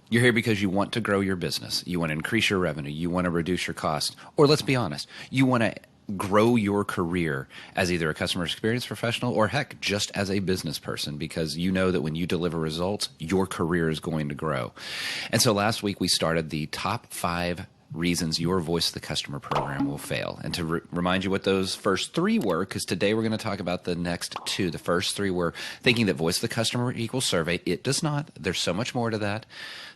You're here because you want to grow your business. You want to increase your revenue. You want to reduce your cost. Or let's be honest, you want to grow your career as either a customer experience professional or heck, just as a business person, because you know that when you deliver results, your career is going to grow. And so last week we started the top 5 reasons your Voice of the Customer program will fail. And to remind you what those first 3 were, because today we're going to talk about the next 2. The first 3 were thinking that Voice of the Customer equals survey. It does not. There's so much more to that.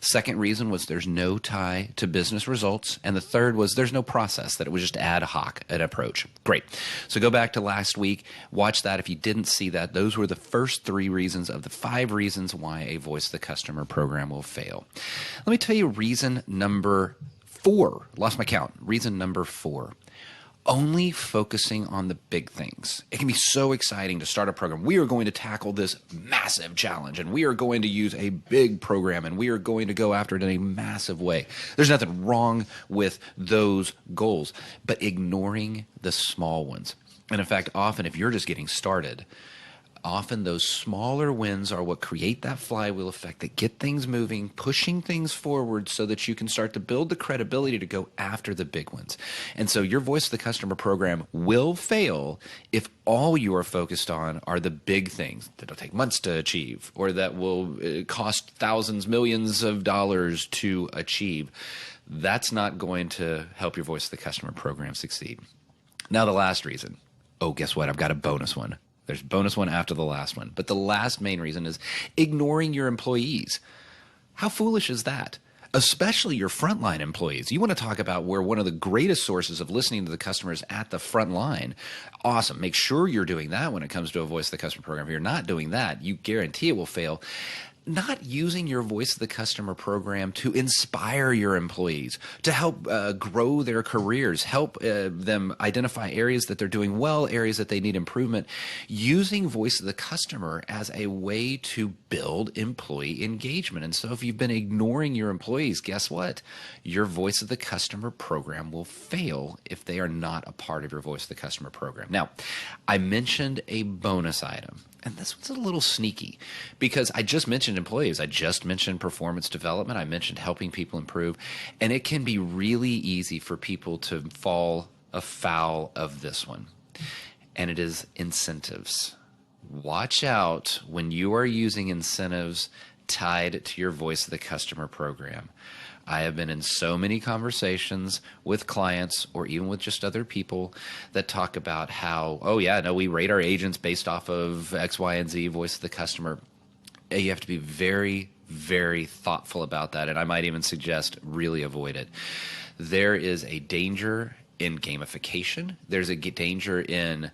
Second reason was there's no tie to business results. And the third was there's no process, that it was just ad hoc, an approach. Great. So go back to last week, watch that. If you didn't see that, those were the first 3 reasons of the 5 reasons why a Voice of the Customer program will fail. Let me tell you reason number 4, lost my count. Reason number 4, only focusing on the big things. It can be so exciting to start a program. We are going to tackle this massive challenge, and we are going to use a big program, and we are going to go after it in a massive way. There's nothing wrong with those goals, but ignoring the small ones. And in fact, often if you're just getting started, often those smaller wins are what create that flywheel effect that get things moving, pushing things forward so that you can start to build the credibility to go after the big ones. And so your Voice of the Customer program will fail if all you are focused on are the big things that'll take months to achieve or that will cost thousands, millions of dollars to achieve. That's not going to help your Voice of the Customer program succeed. Now the last reason. Oh, guess what? I've got a bonus one. There's a bonus one after the last one. But the last main reason is ignoring your employees. How foolish is that? Especially your frontline employees. You want to talk about where one of the greatest sources of listening to the customers at the front line. Awesome. Make sure you're doing that when it comes to a Voice of the Customer program. If you're not doing that, you guarantee it will fail. Not using your Voice of the Customer program to inspire your employees, to help grow their careers, help them identify areas that they're doing well, areas that they need improvement. Using Voice of the Customer as a way to build employee engagement. And so if you've been ignoring your employees, guess what? Your Voice of the Customer program will fail if they are not a part of your Voice of the Customer program. Now, I mentioned a bonus item. And this one's a little sneaky because I just mentioned employees. I just mentioned performance development. I mentioned helping people improve. And it can be really easy for people to fall afoul of this one. And it is incentives. Watch out when you are using incentives tied to your Voice of the Customer program. I have been in so many conversations with clients or even with just other people that talk about how, oh yeah, no, we rate our agents based off of X, Y, and Z, Voice of the Customer. You have to be very, very thoughtful about that. And I might even suggest really avoid it. There is a danger in gamification. There's a danger in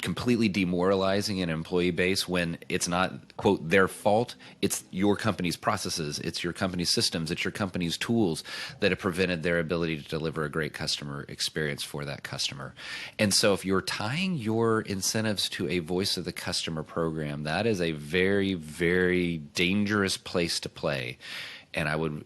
completely demoralizing an employee base when it's not, quote, their fault. It's your company's processes, it's your company's systems, it's your company's tools that have prevented their ability to deliver a great customer experience for that customer. And so if you're tying your incentives to a Voice of the Customer program, that is a very, very dangerous place to play. And I would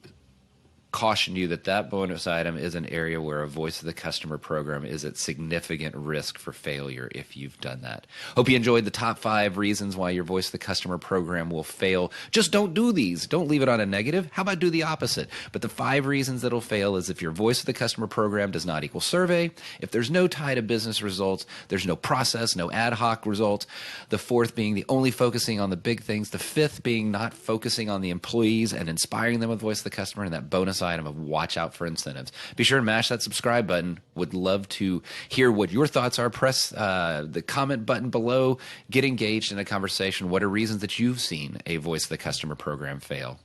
caution you that that bonus item is an area where a Voice of the Customer program is at significant risk for failure if you've done that. Hope you enjoyed the top 5 reasons why your Voice of the Customer program will fail. Just don't do these. Don't leave it on a negative. How about do the opposite? But the 5 reasons that'll fail is if your Voice of the Customer program does not equal survey, if there's no tie to business results, there's no process, no ad hoc results. The 4th being the only focusing on the big things. The 5th being not focusing on the employees and inspiring them with Voice of the Customer, and that bonus item of watch out for incentives. Be sure to mash that subscribe button. Would love to hear what your thoughts are. Press the comment button below. Get engaged in a conversation. What are reasons that you've seen a Voice of the Customer program fail?